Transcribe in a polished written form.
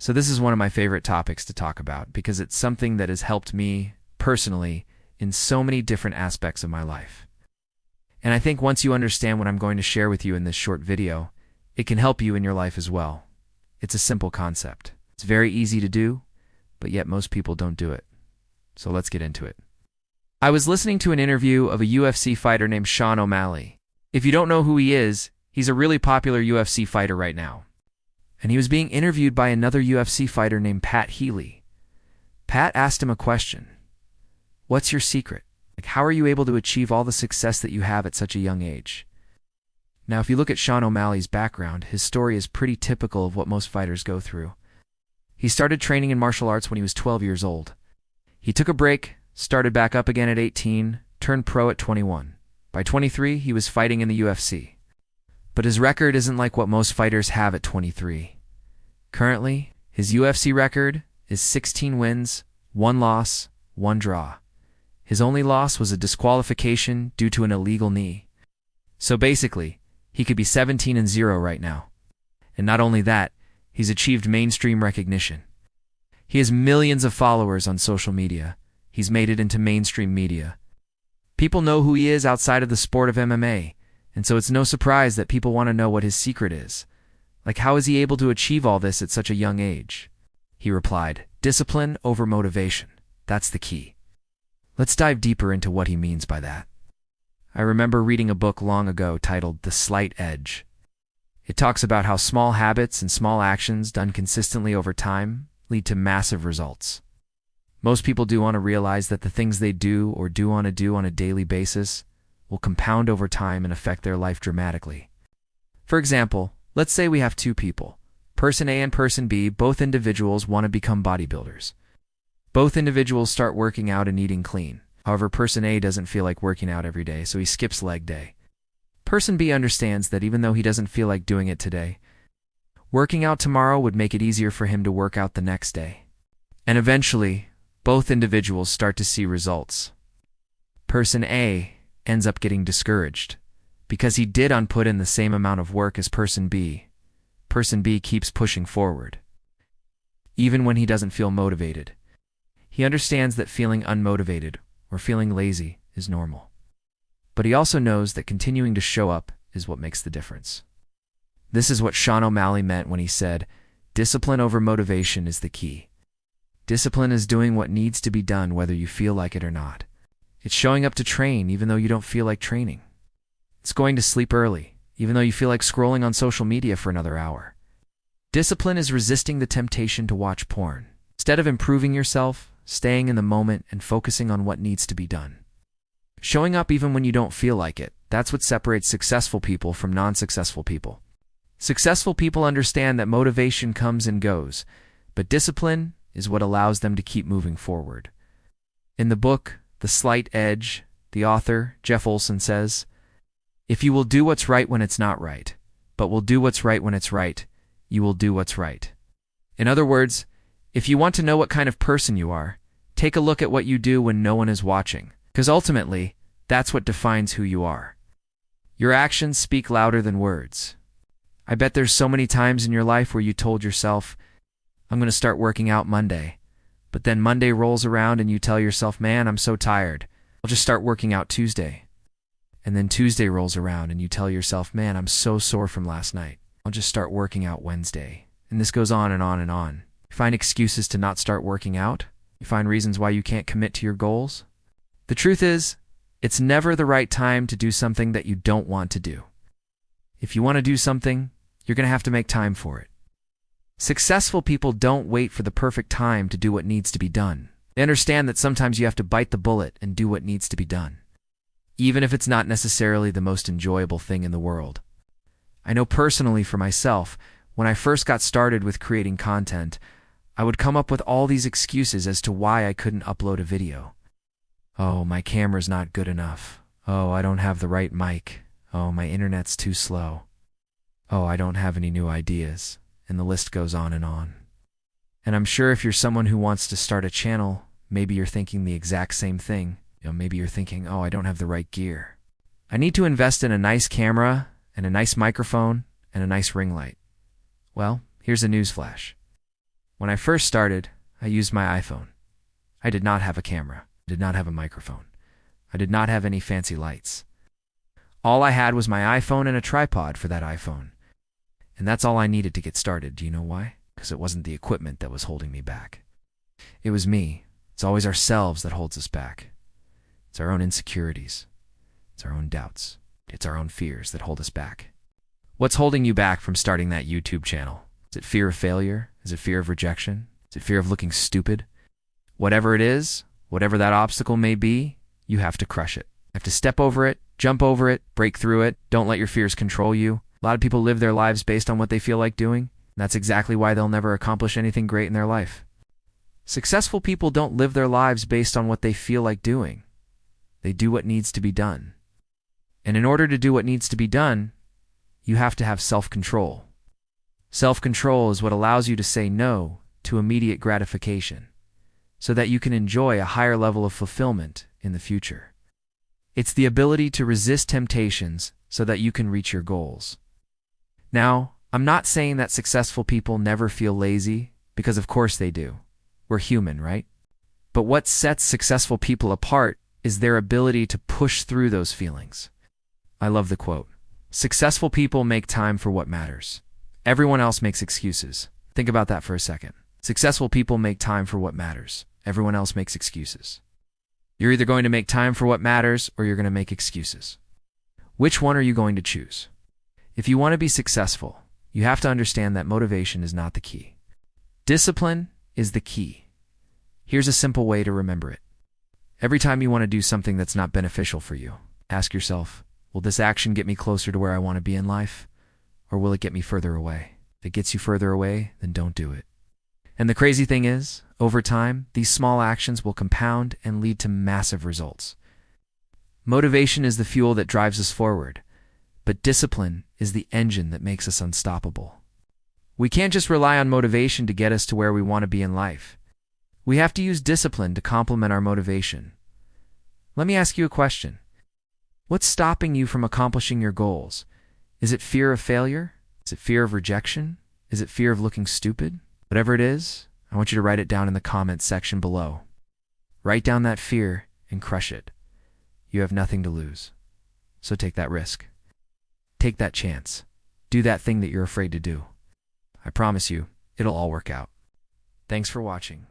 So this is one of my favorite topics to talk about because it's something that has helped me personally in so many different aspects of my life. And I think once you understand what I'm going to share with you in this short video, it can help you in your life as well. It's a simple concept. It's very easy to do, but yet most people don't do it. So let's get into it. I was listening to an interview of a UFC fighter named Sean O'Malley. If you don't know who he is, he's a really popular UFC fighter right now. And he was being interviewed by another UFC fighter named Pat Healy. Pat asked him a question. What's your secret? How are you able to achieve all the success that you have at such a young age? Now, if you look at Sean O'Malley's background, his story is pretty typical of what most fighters go through. He started training in martial arts when he was 12 years old. He took a break, started back up again at 18, turned pro at 21. By 23, he was fighting in the UFC. But his record isn't like what most fighters have at 23. Currently, his UFC record is 16 wins, 1 loss, 1 draw. His only loss was a disqualification due to an illegal knee. So basically, he could be 17-0 right now. And not only that, he's achieved mainstream recognition. He has millions of followers on social media. He's made it into mainstream media. People know who he is outside of the sport of MMA, and so it's no surprise that people want to know what his secret is. Like, how is he able to achieve all this at such a young age? He replied, discipline over motivation. That's the key. Let's dive deeper into what he means by that. I remember reading a book long ago titled The Slight Edge. It talks about how small habits and small actions done consistently over time lead to massive results. Most people do want to realize that the things they do or do on a daily basis will compound over time and affect their life dramatically. For example, let's say we have two people, person A and person B. Both individuals want to become bodybuilders. Both individuals start working out and eating clean. However, person A doesn't feel like working out every day, so he skips leg day. Person B understands that even though he doesn't feel like doing it today, working out tomorrow would make it easier for him to work out the next day. And eventually, both individuals start to see results. Person A ends up getting discouraged because he did put in the same amount of work as person B. Person B keeps pushing forward, even when he doesn't feel motivated. He understands that feeling unmotivated or feeling lazy is normal. But he also knows that continuing to show up is what makes the difference. This is what Sean O'Malley meant when he said, discipline over motivation is the key. Discipline is doing what needs to be done whether you feel like it or not. It's showing up to train even though you don't feel like training. It's going to sleep early, even though you feel like scrolling on social media for another hour. Discipline is resisting the temptation to watch porn. Instead of improving yourself, staying in the moment and focusing on what needs to be done. Showing up even when you don't feel like it, that's what separates successful people from non-successful people. Successful people understand that motivation comes and goes, but discipline is what allows them to keep moving forward. In the book, The Slight Edge, the author, Jeff Olson, says, if you will do what's right when it's not right, but will do what's right when it's right, you will do what's right. In other words, if you want to know what kind of person you are, take a look at what you do when no one is watching, because ultimately, that's what defines who you are. Your actions speak louder than words. I bet there's so many times in your life where you told yourself, I'm going to start working out Monday. But then Monday rolls around and you tell yourself, man, I'm so tired. I'll just start working out Tuesday. And then Tuesday rolls around and you tell yourself, man, I'm so sore from last night. I'll just start working out Wednesday. And this goes on and on and on. You find excuses to not start working out? You find reasons why you can't commit to your goals? The truth is, it's never the right time to do something that you don't want to do. If you want to do something, you're going to have to make time for it. Successful people don't wait for the perfect time to do what needs to be done. They understand that sometimes you have to bite the bullet and do what needs to be done, even if it's not necessarily the most enjoyable thing in the world. I know personally for myself, when I first got started with creating content, I would come up with all these excuses as to why I couldn't upload a video. Oh, my camera's not good enough. Oh, I don't have the right mic. Oh, my internet's too slow. Oh, I don't have any new ideas. And the list goes on and on. And I'm sure if you're someone who wants to start a channel, maybe you're thinking the exact same thing. Maybe you're thinking, oh, I don't have the right gear. I need to invest in a nice camera and a nice microphone and a nice ring light. Well, here's a newsflash. When I first started, I used my iPhone. I did not have a camera. I did not have a microphone. I did not have any fancy lights. All I had was my iPhone and a tripod for that iPhone. And that's all I needed to get started. Do you know why? Because it wasn't the equipment that was holding me back. It was me. It's always ourselves that holds us back. It's our own insecurities. It's our own doubts. It's our own fears that hold us back. What's holding you back from starting that YouTube channel? Is it fear of failure? Is it fear of rejection? Is it fear of looking stupid? Whatever it is, whatever that obstacle may be, you have to crush it. You have to step over it, jump over it, break through it. Don't let your fears control you. A lot of people live their lives based on what they feel like doing. That's exactly why they'll never accomplish anything great in their life. Successful people don't live their lives based on what they feel like doing. They do what needs to be done. And in order to do what needs to be done, you have to have self-control. Self-control is what allows you to say no to immediate gratification, so that you can enjoy a higher level of fulfillment in the future. It's the ability to resist temptations so that you can reach your goals. Now, I'm not saying that successful people never feel lazy, because of course they do. We're human, right? But what sets successful people apart is their ability to push through those feelings. I love the quote. Successful people make time for what matters. Everyone else makes excuses. Think about that for a second. Successful people make time for what matters. Everyone else makes excuses. You're either going to make time for what matters or you're going to make excuses. Which one are you going to choose? If you want to be successful, you have to understand that motivation is not the key. Discipline is the key. Here's a simple way to remember it. Every time you want to do something that's not beneficial for you, ask yourself, will this action get me closer to where I want to be in life? Or will it get me further away? If it gets you further away, then don't do it. And the crazy thing is, over time, these small actions will compound and lead to massive results. Motivation is the fuel that drives us forward, but discipline is the engine that makes us unstoppable. We can't just rely on motivation to get us to where we want to be in life. We have to use discipline to complement our motivation. Let me ask you a question. What's stopping you from accomplishing your goals? Is it fear of failure? Is it fear of rejection? Is it fear of looking stupid? Whatever it is, I want you to write it down in the comments section below. Write down that fear and crush it. You have nothing to lose. So take that risk. Take that chance. Do that thing that you're afraid to do. I promise you, it'll all work out. Thanks for watching.